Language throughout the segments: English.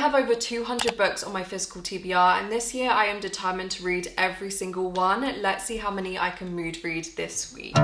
have over 200 books on my physical TBR, and this year I am determined to read every single one. Let's see how many I can mood read this week.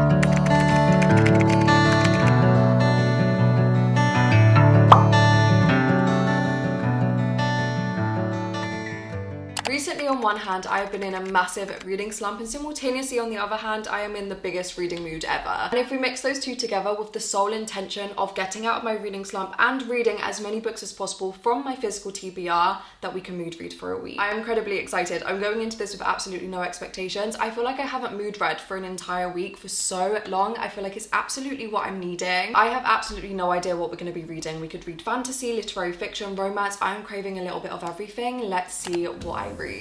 Recently, on one hand, I have been in a massive reading slump, and simultaneously on the other hand, I am in the biggest reading mood ever. And if we mix those two together with the sole intention of getting out of my reading slump and reading as many books as possible from my physical TBR, that we can mood read for a week. I am incredibly excited. I'm going into this with absolutely no expectations. I feel like I haven't mood read for an entire week for so long. I feel like it's absolutely what I'm needing. I have absolutely no idea what we're going to be reading. We could read fantasy, literary fiction, romance. I am craving a little bit of everything. Let's see what I read.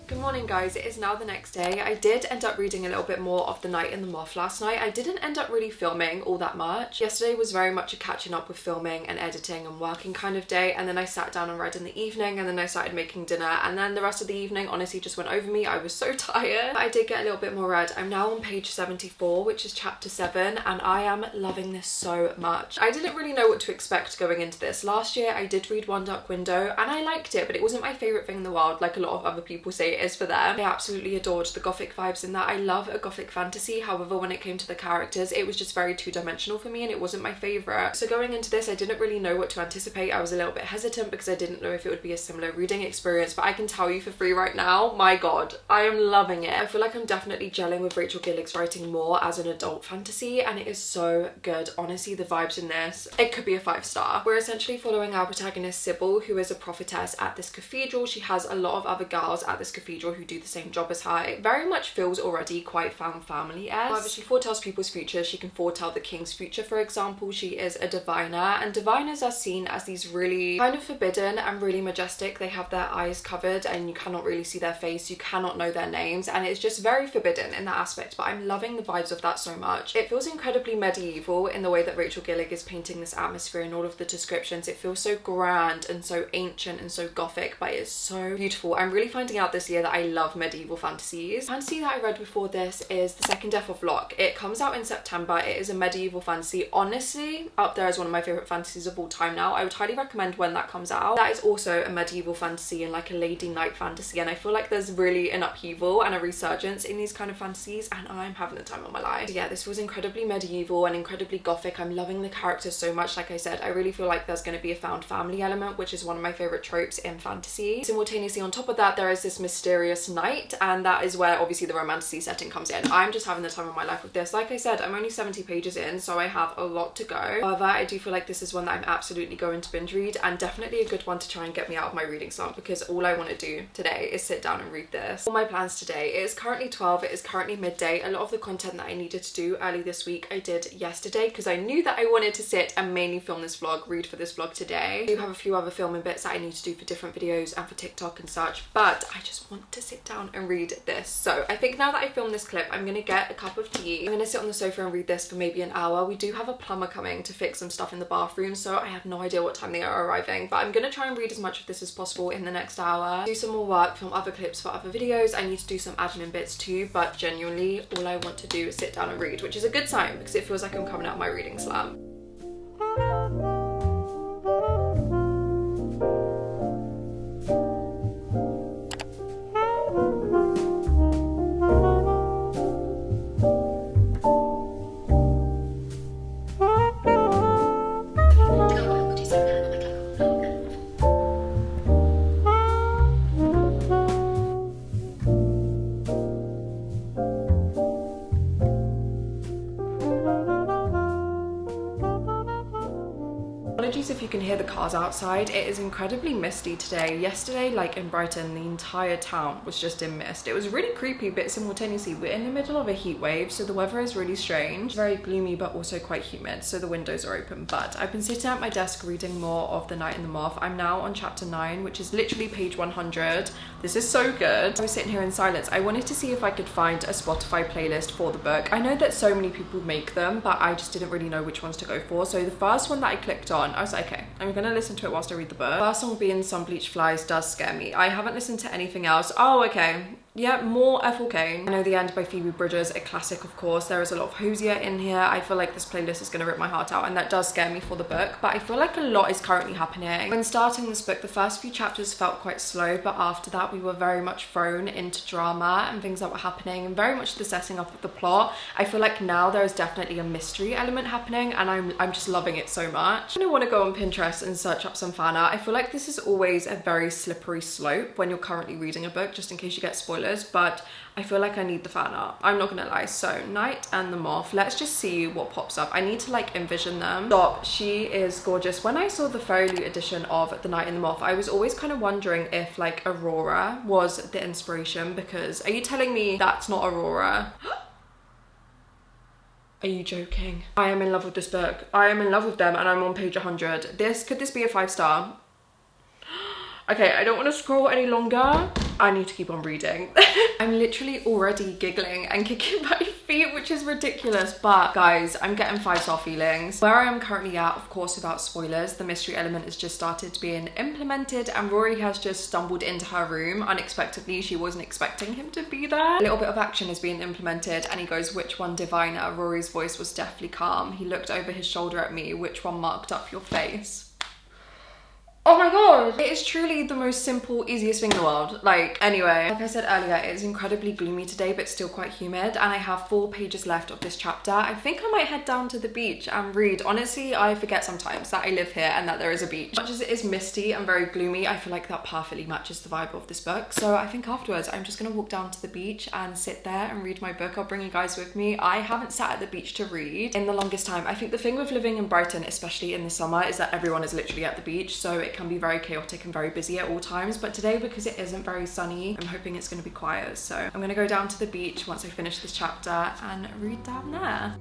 Good morning guys, it is now the next day. I did end up reading a little bit more of The Night in the Moth last night. I didn't end up really filming all that much. Yesterday was very much a catching up with filming and editing and working kind of day, and then I sat down and read in the evening, and then I started making dinner, and then the rest of the evening honestly just went over me. I was so tired. I did get a little bit more read. I'm now on page 74, which is chapter 7, and I am loving this so much. I didn't really know what to expect going into this. Last year I did read One Dark Window and I liked it, but it wasn't my favourite thing in the world like a lot of other people say it is for them. I absolutely adored the gothic vibes in that. I love a gothic fantasy, however when it came to the characters it was just very two-dimensional for me and it wasn't my favourite. So going into this I didn't really know what to anticipate. I was a little bit hesitant because I didn't know if it would be a similar reading experience, but I can tell you for free right now, my god, I am loving it. I feel like I'm definitely gelling with Rachel Gillig's writing more as an adult fantasy, and it is so good. Honestly, the vibes in this, it could be a 5-star. We're essentially following our protagonist Sybil, who is a prophetess at this cathedral. She has a lot of other girls at this cathedral who do the same job as her. It very much feels already quite found family-esque. However, she foretells people's futures. She can foretell the king's future, for example. She is a diviner, and diviners are seen as these really kind of forbidden and really majestic. They have their eyes covered and you cannot really see their face, you cannot know their names, and it's just very forbidden in that aspect, but I'm loving the vibes of that so much. It feels incredibly medieval in the way that Rachel Gillig is painting this atmosphere and all of the descriptions. It feels so grand and so ancient and so gothic, but it's so beautiful. I'm really finding out this year that I love medieval fantasies. Fantasy that I read before this is The Second Death of Locke. It comes out in September. It is a medieval fantasy. Honestly, up there as one of my favourite fantasies of all time now. I would highly recommend when that comes out. That is also a medieval fantasy and like a lady knight fantasy, and I feel like there's really an upheaval and a resurgence in these kind of fantasies, and I'm having the time of my life. So yeah, this was incredibly medieval and incredibly gothic. I'm loving the characters so much. Like I said, I really feel like there's going to be a found family element, which is one of my favourite tropes in fantasy. Simultaneously on top of that, there is this mysterious knight, and that is where obviously the romantasy setting comes in. I'm just having the time of my life with this. Like I said, I'm only 70 pages in, so I have a lot to go. However, I do feel like this is one that I'm absolutely going to binge read, and definitely a good one to try and get me out of my reading slump, because all I want to do today is sit down and read this. All my plans today, it is currently 12, it is currently midday. A lot of the content that I needed to do early this week I did yesterday, because I knew that I wanted to sit and mainly film this vlog, read for this vlog today. I do have a few other filming bits that I need to do for different videos and for TikTok and such, but I just want to sit down and read this. So I think now that I filmed this clip, I'm gonna get a cup of tea. I'm gonna sit on the sofa and read this for maybe an hour. We do have a plumber coming to fix some stuff in the bathroom, so I have no idea what time they are arriving, but I'm gonna try and read as much of this as possible in the next hour. Do some more work, film other clips for other videos. I need to do some admin bits too, but genuinely all I want to do is sit down and read, which is a good sign because it feels like I'm coming out of my reading slump. Apologies if you can hear the cars outside. It is incredibly misty today. Yesterday, like in Brighton, the entire town was just in mist. It was really creepy, but simultaneously we're in the middle of a heat wave, so the weather is really strange. Very gloomy, but also quite humid, so the windows are open. But I've been sitting at my desk reading more of The Night in the Moth. I'm now on chapter 9, which is literally page 100. This is so good. I was sitting here in silence. I wanted to see if I could find a Spotify playlist for the book. I know that so many people make them, but I just didn't really know which ones to go for. So the first one that I clicked on, I was like, okay, I'm I'm gonna listen to it whilst I read the book. First one being Some Bleach Flies does scare me. I haven't listened to anything else. Oh, okay. Yeah, more Ethel Cain. I Know the End by Phoebe Bridgers, a classic of course. There is a lot of Hosier in here. I feel like this playlist is going to rip my heart out, and that does scare me for the book, but I feel like a lot is currently happening. When starting this book, the first few chapters felt quite slow, but after that we were very much thrown into drama and things that were happening and very much the setting up of the plot. I feel like now there is definitely a mystery element happening, and I'm just loving it so much. I want to go on Pinterest and search up some fan art. I feel like this is always a very slippery slope when you're currently reading a book, just in case you get spoilers, but I feel like I need the fan art. I'm not gonna lie. So Night and the Moth, let's just see what pops up. I need to like envision them. Stop, she is gorgeous. When I saw the Fairy Loot edition of The Night and the Moth, I was always kind of wondering if like Aurora was the inspiration, because are you telling me that's not Aurora? Are you joking? I am in love with this book. I am in love with them, and I'm on page 100. Could this be a 5-star? Okay, I don't want to scroll any longer. I need to keep on reading. I'm literally already giggling and kicking my feet, which is ridiculous, but guys, I'm getting 5-star feelings. Where I am currently at, of course, without spoilers, the mystery element has just started being implemented, and Rory has just stumbled into her room unexpectedly. She wasn't expecting him to be there. A little bit of action is being implemented, and he goes, "Which one, diviner?" Rory's voice was deathly calm. He looked over his shoulder at me. "Which one marked up your face?" Oh my god, it is truly the most simple, easiest thing in the world. Like, anyway, like I said earlier, it is incredibly gloomy today, but still quite humid, and I have 4 pages left of this chapter. I think I might head down to the beach and read. Honestly, I forget sometimes that I live here and that there is a beach. As much as it is misty and very gloomy, I feel like that perfectly matches the vibe of this book. So I think afterwards, I'm just gonna walk down to the beach and sit there and read my book. I'll bring you guys with me. I haven't sat at the beach to read in the longest time. I think the thing with living in Brighton, especially in the summer, is that everyone is literally at the beach, so it can be very chaotic and very busy at all times. But today, because it isn't very sunny, I'm hoping it's going to be quiet. So I'm going to go down to the beach once I finish this chapter and read down there.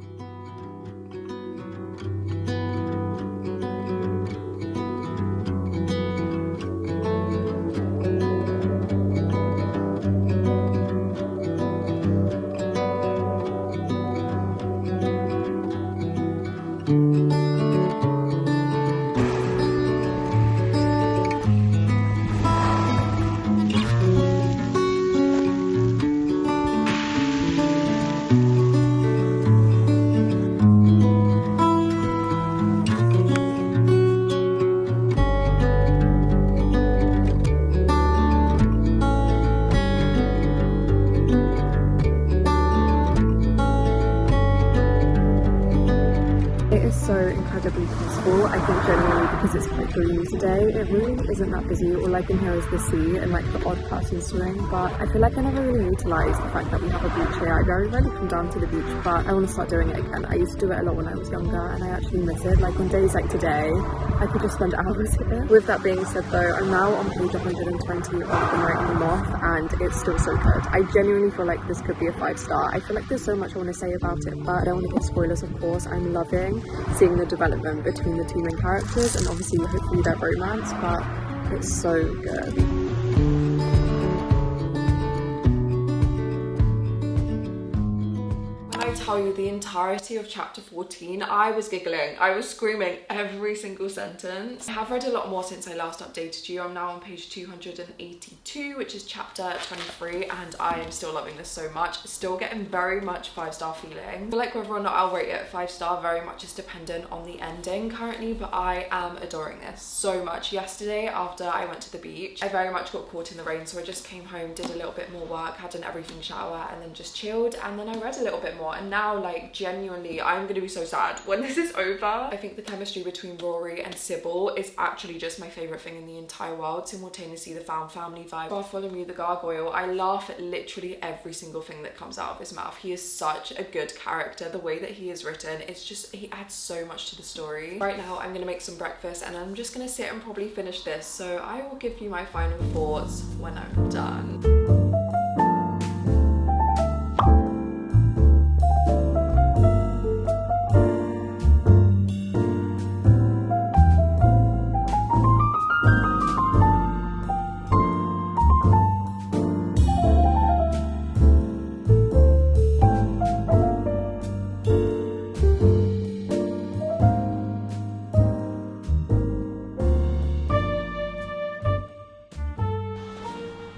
So incredibly peaceful. I think genuinely because it's quite gloomy today, it really isn't that busy. All I can hear is the sea and like the odd person swimming, but I feel like I never really utilised the fact that we have a beach here. I very rarely come down to the beach, but I want to start doing it again. I used to do it a lot when I was younger, and I actually miss it. Like on days like today, I could just spend hours here. With that being said though, I'm now on page 120 of The Night and the Moth, and it's still so good. I genuinely feel like this could be a 5-star. I feel like there's so much I want to say about it, but I don't want to give spoilers, of course. I'm loving seeing the development between the 2 main characters and obviously hopefully their romance, but it's so good. Tell you the entirety of chapter 14, I was giggling, I was screaming every single sentence. I have read a lot more since I last updated you. I'm now on page 282, which is chapter 23, and I am still loving this so much. Still getting very much 5-star feeling. I feel like whether or not I'll rate it 5-star very much is dependent on the ending currently, but I am adoring this so much. Yesterday after I went to the beach, I very much got caught in the rain, so I just came home, did a little bit more work, had an everything shower, and then just chilled, and then I read a little bit more, and now like genuinely I'm gonna be so sad when this is over. I think the chemistry between Rory and Sybil is actually just my favorite thing in the entire world. Simultaneously the found family vibe. Bartholomew the Gargoyle, I laugh at literally every single thing that comes out of his mouth. He is such a good character. The way that he is written, it's just, he adds so much to the story. Right now I'm gonna make some breakfast and I'm just gonna sit and probably finish this, so I will give you my final thoughts when I'm done.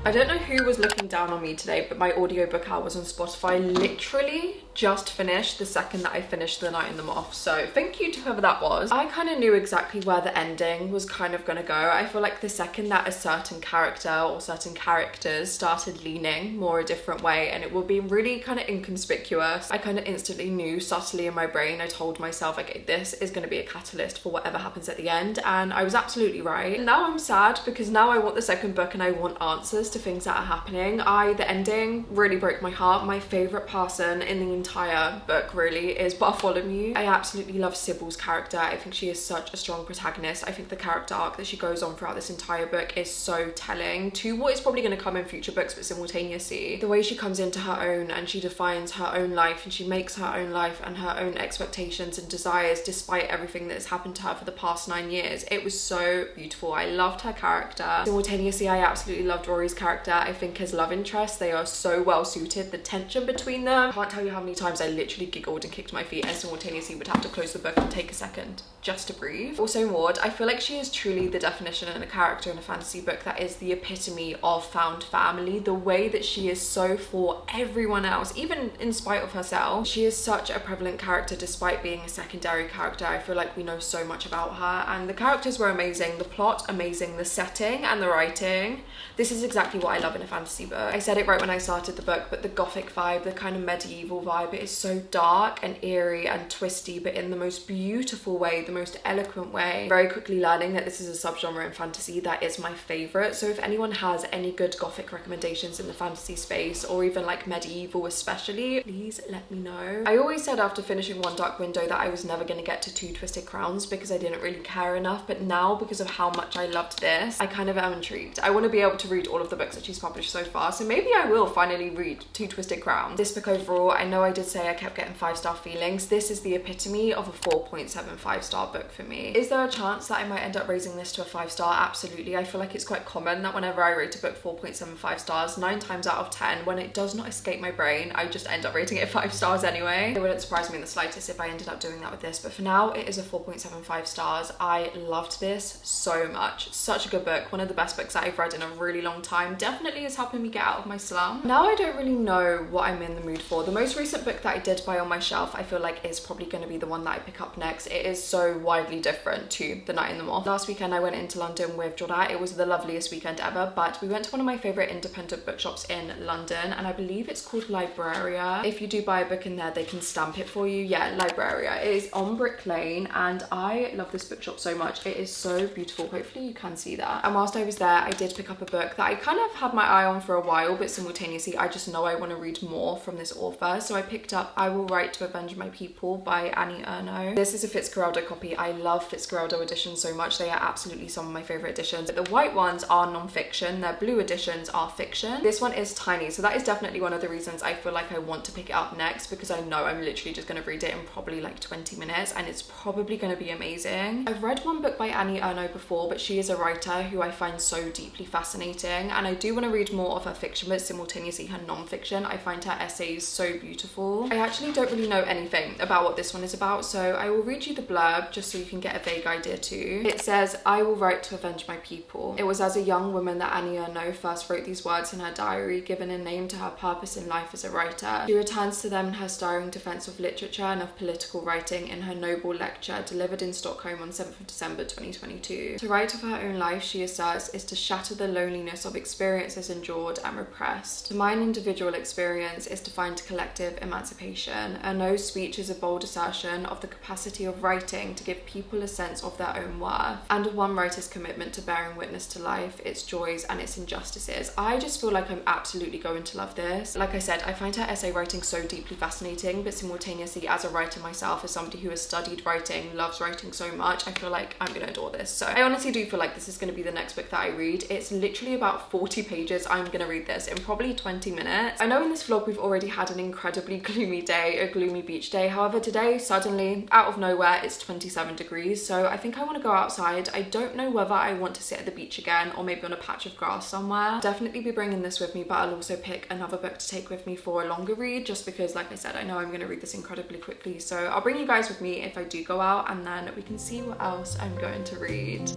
I don't know who was looking down on me today, but my audiobook hours on Spotify literally just finished the second that I finished The Night in the Moth. So thank you to whoever that was. I kind of knew exactly where the ending was kind of gonna go. I feel like the second that a certain character or certain characters started leaning more a different way and it will be really kind of inconspicuous, I kind of instantly knew subtly in my brain. I told myself, okay, this is gonna be a catalyst for whatever happens at the end, and I was absolutely right. And now I'm sad because now I want the second book and I want answers to things that are happening. The ending really broke my heart. My favorite person in the entire book really is Bartholomew. I absolutely love Sybil's character. I think she is such a strong protagonist. I think the character arc that she goes on throughout this entire book is so telling to what is probably going to come in future books, but simultaneously the way she comes into her own and she defines her own life and she makes her own life and her own expectations and desires despite everything that has happened to her for the past 9 years. It was so beautiful. I loved her character. Simultaneously, I absolutely loved Rory's character. I think as love interests, they are so well suited. The tension between them, I can't tell you how many times I literally giggled and kicked my feet and simultaneously would have to close the book and take a second just to breathe. Also Maud, I feel like she is truly the definition and a character in a fantasy book that is the epitome of found family. The way that she is so for everyone else, even in spite of herself. She is such a prevalent character despite being a secondary character. I feel like we know so much about her, and the characters were amazing, the plot amazing, the setting and the writing. This is exactly what I love in a fantasy book. I said it right when I started the book, but the gothic vibe, the kind of medieval vibe, it is so dark and eerie and twisty, but in the most beautiful way, the most eloquent way. Very quickly learning that this is a subgenre in fantasy that is my favorite. So if anyone has any good gothic recommendations in the fantasy space, or even like medieval especially, please let me know. I always said after finishing One Dark Window that I was never going to get to Two Twisted Crowns because I didn't really care enough, but now because of how much I loved this, I kind of am intrigued. I want to be able to read all of the books that she's published so far, so maybe I will finally read Two Twisted Crowns. This book overall, I know I did say I kept getting 5-star feelings. This is the epitome of a 4.75-star book for me. Is there a chance that I might end up raising this to a 5-star? Absolutely. I feel like it's quite common that whenever I rate a book 4.75 stars, 9 times out of 10, when it does not escape my brain, I just end up rating it 5 stars anyway. It wouldn't surprise me in the slightest if I ended up doing that with this, but for now it is a 4.75 stars. I loved this so much. Such a good book. One of the best books that I've read in a really long time. Definitely is helping me get out of my slump. Now I don't really know what I'm in the mood for. The most recent book that I did buy on my shelf, I feel like is probably going to be the one that I pick up next. It is so widely different to The Night in the Moth. Last weekend I went into London with Jordan. It was the loveliest weekend ever, but we went to one of my favourite independent bookshops in London, and I believe it's called Libraria. If you do buy a book in there, they can stamp it for you. Yeah, Libraria. It is on Brick Lane, and I love this bookshop so much. It is so beautiful. Hopefully you can see that. And whilst I was there, I did pick up a book that I kind of had my eye on for a while, but simultaneously I just know I want to read more from this author. So I picked up I Will Write to Avenge My People by Annie Ernaux. This is a Fitzcarraldo copy. I love Fitzcarraldo editions so much. They are absolutely some of my favourite editions. The white ones are non-fiction. Their blue editions are fiction. This one is tiny, so that is definitely one of the reasons I feel like I want to pick it up next, because I know I'm literally just going to read it in probably like 20 minutes and it's probably going to be amazing. I've read one book by Annie Ernaux before, but she is a writer who I find so deeply fascinating, and I do want to read more of her fiction, but simultaneously her non-fiction. I find her essays so beautiful. I actually don't really know anything about what this one is about, so I will read you the blurb just so you can get a vague idea too. It says, I will write to avenge my people. It was as a young woman that Annie Ernaux first wrote these words in her diary, given a name to her purpose in life as a writer. She returns to them in her stirring defense of literature and of political writing in her noble lecture delivered in Stockholm on 7th of December 2022. To write of her own life, she asserts, is to shatter the loneliness of experiences endured and repressed. To mine individual experience is to find collective emancipation. Ernaux's speech is a bold assertion of the capacity of writing to give people a sense of their own worth, and of one writer's commitment to bearing witness to life, its joys and its injustices. I just feel like I'm absolutely going to love this. Like I said, I find her essay writing so deeply fascinating, but simultaneously as a writer myself, as somebody who has studied writing, loves writing so much, I feel like I'm gonna adore this. So I honestly do feel like this is gonna be the next book that I read. It's literally about 40 pages. I'm gonna read this in probably 20 minutes. I know in this vlog we've already had an incredibly gloomy day, a gloomy beach day. However, today, suddenly, out of nowhere, it's 27 degrees. So I think I want to go outside. I don't know whether I want to sit at the beach again or maybe on a patch of grass somewhere. I'll definitely be bringing this with me, but I'll also pick another book to take with me for a longer read, just because, like I said, I know I'm going to read this incredibly quickly. So I'll bring you guys with me if I do go out, and then we can see what else I'm going to read.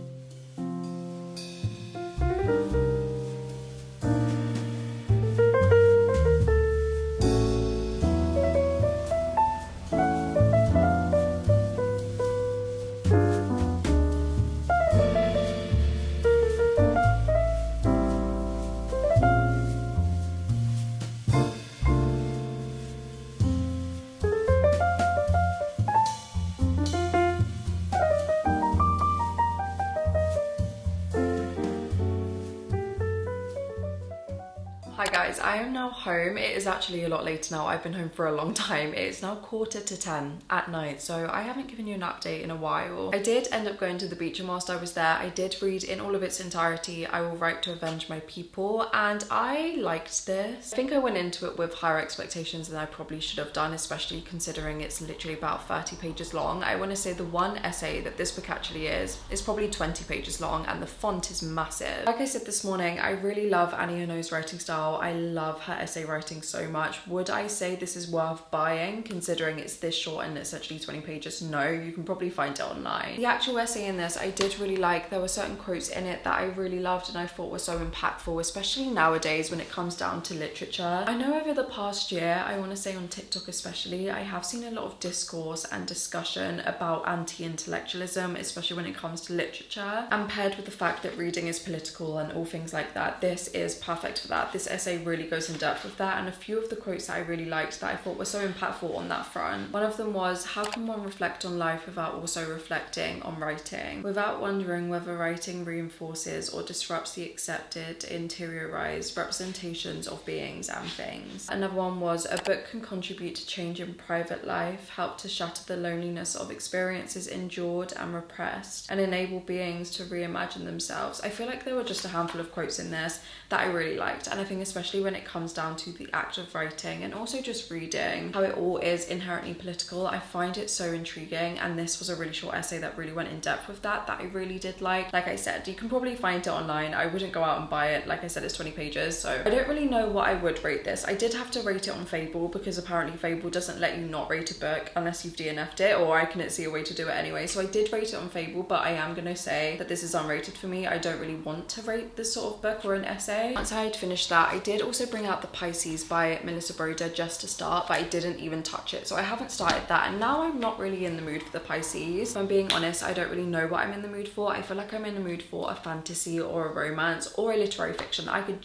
Hi guys, I am now home. It is actually a lot later now. I've been home for a long time. It is now 10:15 at night, so I haven't given you an update in a while. I did end up going to the beach, and whilst I was there, I did read in all of its entirety I Will Write to Avenge My People, and I liked this. I think I went into it with higher expectations than I probably should have done, especially considering it's literally about 30 pages long. I want to say the one essay that this book actually is probably 20 pages long, and the font is massive. Like I said this morning, I really love Annie Ernaux's writing style. I love her essay writing so much. Would I say this is worth buying considering it's this short and it's actually 20 pages? No, you can probably find it online. The actual essay in this I did really like. There were certain quotes in it that I really loved and I thought were so impactful, especially nowadays when it comes down to literature. I know over the past year, I want to say on TikTok especially, I have seen a lot of discourse and discussion about anti-intellectualism, especially when it comes to literature, and paired with the fact that reading is political and all things like that. This is perfect for that. This essay really goes in depth with that, and a few of the quotes that I really liked that I thought were so impactful on that front. One of them was, how can one reflect on life without also reflecting on writing? Without wondering whether writing reinforces or disrupts the accepted, interiorized representations of beings and things. Another one was, a book can contribute to change in private life, help to shatter the loneliness of experiences endured and repressed, and enable beings to reimagine themselves. I feel like there were just a handful of quotes in this that I really liked, and I think especially when it comes down to the act of writing and also just reading, how it all is inherently political, I find it so intriguing, and this was a really short essay that really went in depth with that I really did like. Like I said, you can probably find it online. I wouldn't go out and buy it. Like I said, it's 20 pages, so I don't really know what I would rate this. I did have to rate it on Fable because apparently Fable doesn't let you not rate a book unless you've DNF'd it, or I couldn't see a way to do it anyway, so I did rate it on Fable, but I am gonna say that this is unrated for me. I don't really want to rate this sort of book or an essay. Once I had finished that, I did also bring out The Pisces by Melissa Broder just to start, but I didn't even touch it, so I haven't started that, and now I'm not really in the mood for The Pisces. If I'm being honest, I don't really know what I'm in the mood for. I feel like I'm in the mood for a fantasy or a romance or a literary fiction that I could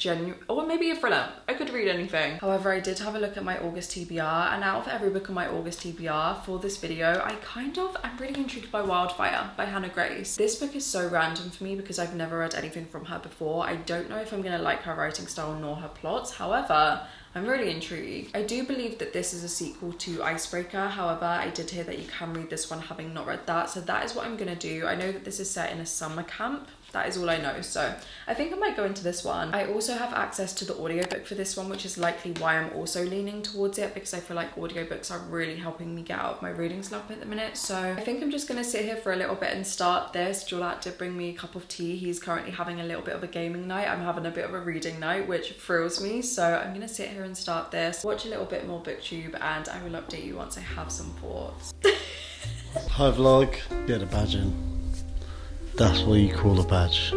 or maybe a thriller. I could read anything. However, I did have a look at my August TBR, and out of every book on my August TBR for this video, I'm really intrigued by Wildfire by Hannah Grace. This book is so random for me because I've never read anything from her before. I don't know if I'm gonna like her writing style nor her plots. However, I'm really intrigued. I do believe that this is a sequel to Icebreaker. However, I did hear that you can read this one having not read that, so that is what I'm gonna do. I know that this is set in a summer camp. That is all I know, so I think I might go into this one. I also have access to the audiobook for this one, which is likely why I'm also leaning towards it, because I feel like audiobooks are really helping me get out of my reading slump at the minute. So I think I'm just gonna sit here for a little bit and start this. Juliet did bring me a cup of tea. He's currently having a little bit of a gaming night. I'm having a bit of a reading night, which thrills me. So I'm gonna sit here and start this, watch a little bit more booktube, and I will update you once I have some thoughts. Hi vlog, get a badge in. That's what you call a badge.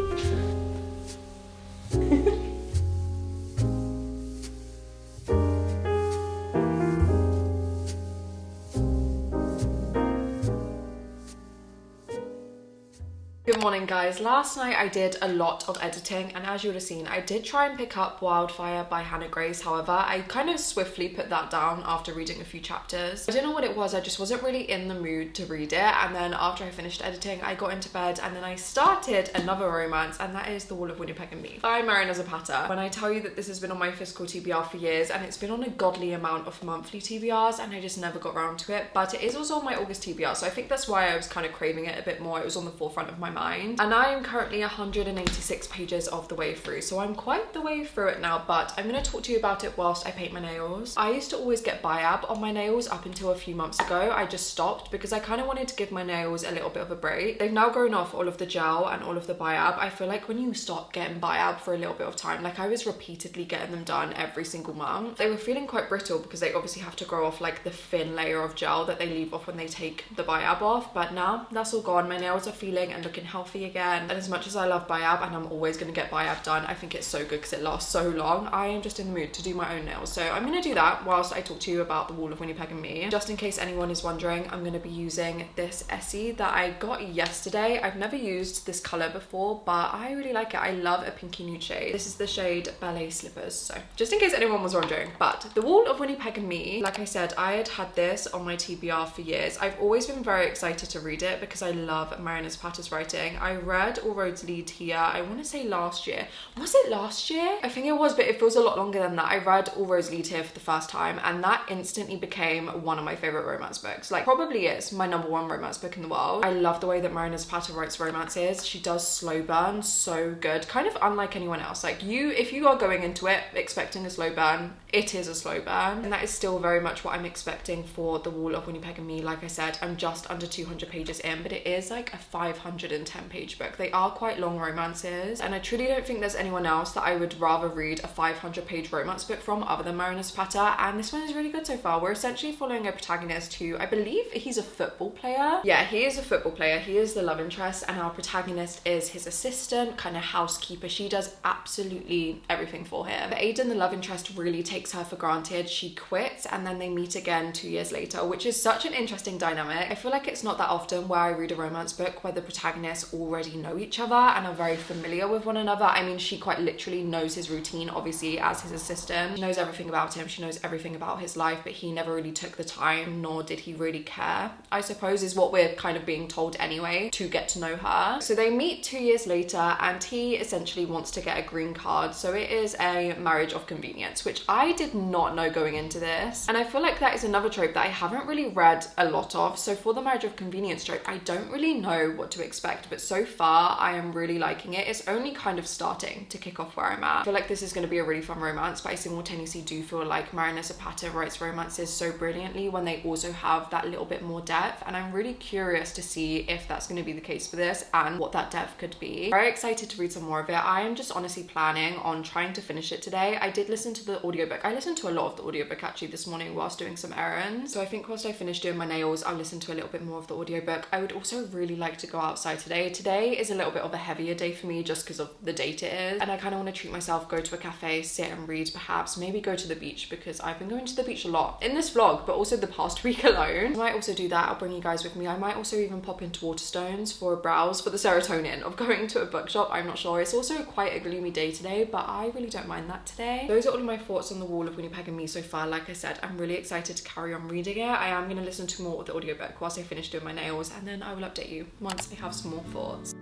Good morning guys. Last night I did a lot of editing, and as you would have seen, I did try and pick up Wildfire by Hannah Grace. However, I kind of swiftly put that down after reading a few chapters. I don't know what it was, I just wasn't really in the mood to read it, and then after I finished editing I got into bed and then I started another romance, and that is The Wall of Winnipeg and Me by Mariana Zapata. When I tell you that this has been on my physical TBR for years, and it's been on a godly amount of monthly TBRs, and I just never got around to it, but it is also on my August TBR, so I think that's why I was kind of craving it a bit more. It was on the forefront of my mind. And I am currently 186 pages of the way through, so I'm quite the way through it now, but I'm going to talk to you about it whilst I paint my nails. I used to always get biab on my nails up until a few months ago. I just stopped because I kind of wanted to give my nails a little bit of a break. They've now grown off all of the gel and all of the biab. I feel like when you stop getting biab for a little bit of time, like I was repeatedly getting them done every single month, they were feeling quite brittle because they obviously have to grow off like the thin layer of gel that they leave off when they take the biab off, but now that's all gone. My nails are feeling and looking healthy again, and as much as I love biab and I'm always going to get biab done, I think it's so good because it lasts so long. I am just in the mood to do my own nails, so I'm going to do that whilst I talk to you about The Wall of Winnipeg and Me. Just in case anyone is wondering, I'm going to be using this Essie that I got yesterday. I've never used this colour before, but I really like it. I love a pinky nude shade. This is the shade Ballet Slippers, so just in case anyone was wondering. But The Wall of Winnipeg and Me, like I said, I had this on my TBR for years. I've always been very excited to read it because I love Mariana Zapata's writing. exciting. I read All Roads Lead Here, I want to say last year. Was it last year? I think it was, but it feels a lot longer than that. I read All Roads Lead Here for the first time, and that instantly became one of my favorite romance books. Like, probably is my #1 romance book in the world. I love the way that Marina Zapata writes romances. She does slow burn so good, kind of unlike anyone else. Like, if you are going into it expecting a slow burn, it is a slow burn, and that is still very much what I'm expecting for The Wall of Winnipeg and Me. Like I said, I'm just under 200 pages in, but it is like a 510 page book. They are quite long romances, and I truly don't think there's anyone else that I would rather read a 500 page romance book from other than Marina Zapata, and this one is really good so far. We're essentially following a protagonist who, I believe he's a football player. Yeah, he is a football player. He is the love interest, and our protagonist is his assistant, kind of housekeeper. She does absolutely everything for him. But Aidan, the love interest, really takes her for granted. She quits, and then they meet again 2 years later, which is such an interesting dynamic. I feel like it's not that often where I read a romance book where the protagonists already know each other and are very familiar with one another. I mean, she quite literally knows his routine, obviously, as his assistant. She knows everything about him. She knows everything about his life, but he never really took the time, nor did he really care, I suppose, is what we're kind of being told anyway, to get to know her. So they meet 2 years later, and he essentially wants to get a green card. So it is a marriage of convenience, which I did not know going into this. And I feel like that is another trope that I haven't really read a lot of. So for the marriage of convenience trope, I don't really know what to expect, but so far I am really liking it. It's only kind of starting to kick off where I'm at. I feel like this is going to be a really fun romance, but I simultaneously do feel like Marina Zapata writes romances so brilliantly when they also have that little bit more depth, and I'm really curious to see if that's going to be the case for this and what that depth could be. Very excited to read some more of it. I am just honestly planning on trying to finish it today. I did listen to the audiobook. I listened to a lot of the audiobook actually this morning whilst doing some errands. So I think whilst I finish doing my nails, I'll listen to a little bit more of the audiobook. I would also really like to go outside today. Today is a little bit of a heavier day for me just because of the date it is. And I kind of want to treat myself, go to a cafe, sit and read, perhaps maybe go to the beach, because I've been going to the beach a lot in this vlog, but also the past week alone. I might also do that. I'll bring you guys with me. I might also even pop into Waterstones for a browse for the serotonin of going to a bookshop. I'm not sure. It's also quite a gloomy day today, but I really don't mind that today. Those are all of my thoughts on The Wall of Winnipeg and Me so far. Like I said, I'm really excited to carry on reading it. I am going to listen to more of the audiobook whilst I finish doing my nails, and then I will update you once I have some more thoughts.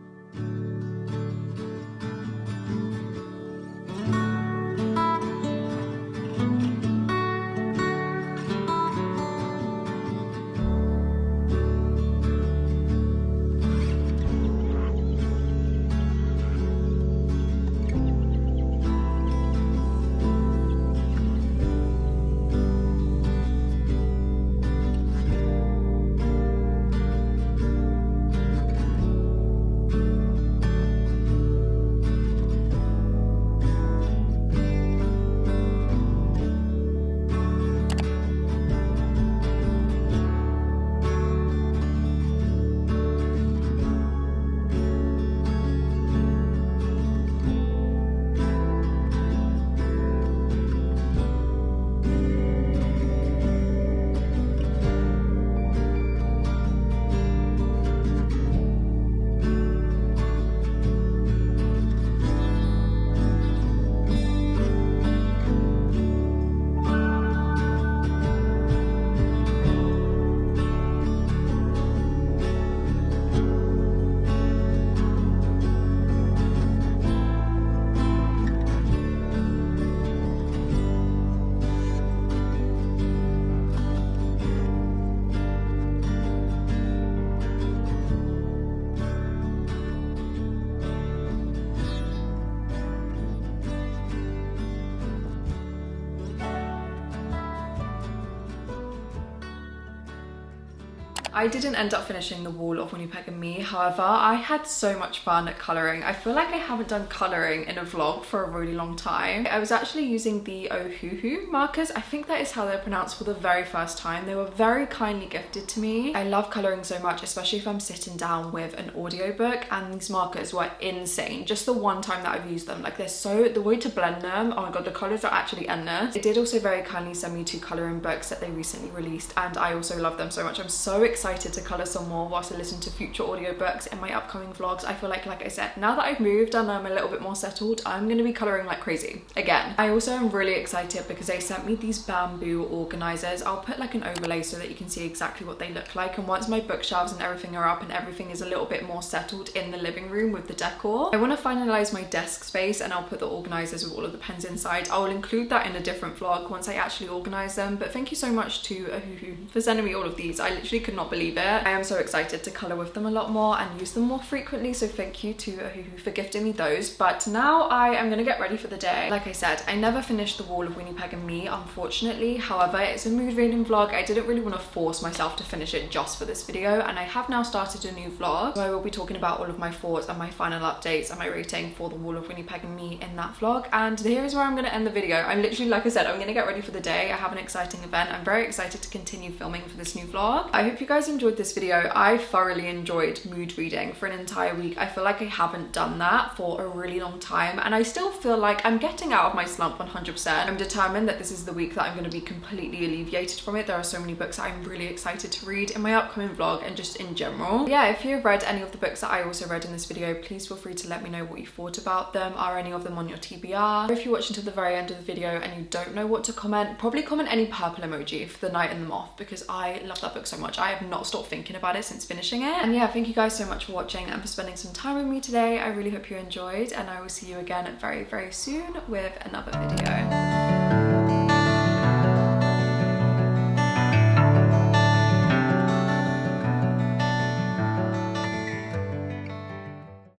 I didn't end up finishing The Wall of Winnipeg and Me. However, I had so much fun colouring. I feel like I haven't done colouring in a vlog for a really long time. I was actually using the Ohuhu markers. I think that is how they're pronounced, for the very first time. They were very kindly gifted to me. I love colouring so much, especially if I'm sitting down with an audiobook, and these markers were insane. Just the one time that I've used them, like, they're so, the way to blend them, oh my god, the colours are actually endless. They did also very kindly send me 2 colouring books that they recently released, and I also love them so much. I'm so excited excited to colour some more whilst I listen to future audiobooks in my upcoming vlogs. I feel like I said, now that I've moved and I'm a little bit more settled, I'm going to be colouring like crazy again. I also am really excited because they sent me these bamboo organisers. I'll put like an overlay so that you can see exactly what they look like, and once my bookshelves and everything are up and everything is a little bit more settled in the living room with the decor, I want to finalise my desk space, and I'll put the organisers with all of the pens inside. I will include that in a different vlog once I actually organise them. But thank you so much to Ahuhu for sending me all of these. I literally could not believe it. I am so excited to colour with them a lot more and use them more frequently, so thank you to Ahuhu for gifting me those. But now I am going to get ready for the day. Like I said, I never finished the wall of Winnie Peg and Me, unfortunately. However, it's a mood reading vlog. I didn't really want to force myself to finish it just for this video, and I have now started a new vlog, so I will be talking about all of my thoughts and my final updates and my rating for the wall of Winnie Peg and Me in that vlog. And here is where I'm going to end the video. I'm literally, like I said, I'm going to get ready for the day. I have an exciting event. I'm very excited to continue filming for this new vlog. I hope you guys enjoyed this video. I thoroughly enjoyed mood reading for an entire week. I feel like I haven't done that for a really long time, and I still feel like I'm getting out of my slump 100%. I'm determined that this is the week that I'm going to be completely alleviated from it. There are so many books that I'm really excited to read in my upcoming vlog and just in general. Yeah, if you've read any of the books that I also read in this video, please feel free to let me know what you thought about them. Are any of them on your TBR? Or if you watch until the very end of the video and you don't know what to comment, probably comment any purple emoji for The Night and the Moth, because I love that book so much. I have not stopped thinking about it since finishing it. And yeah, thank you guys so much for watching and for spending some time with me today. I really hope you enjoyed, and I will see you again very, very soon with another video.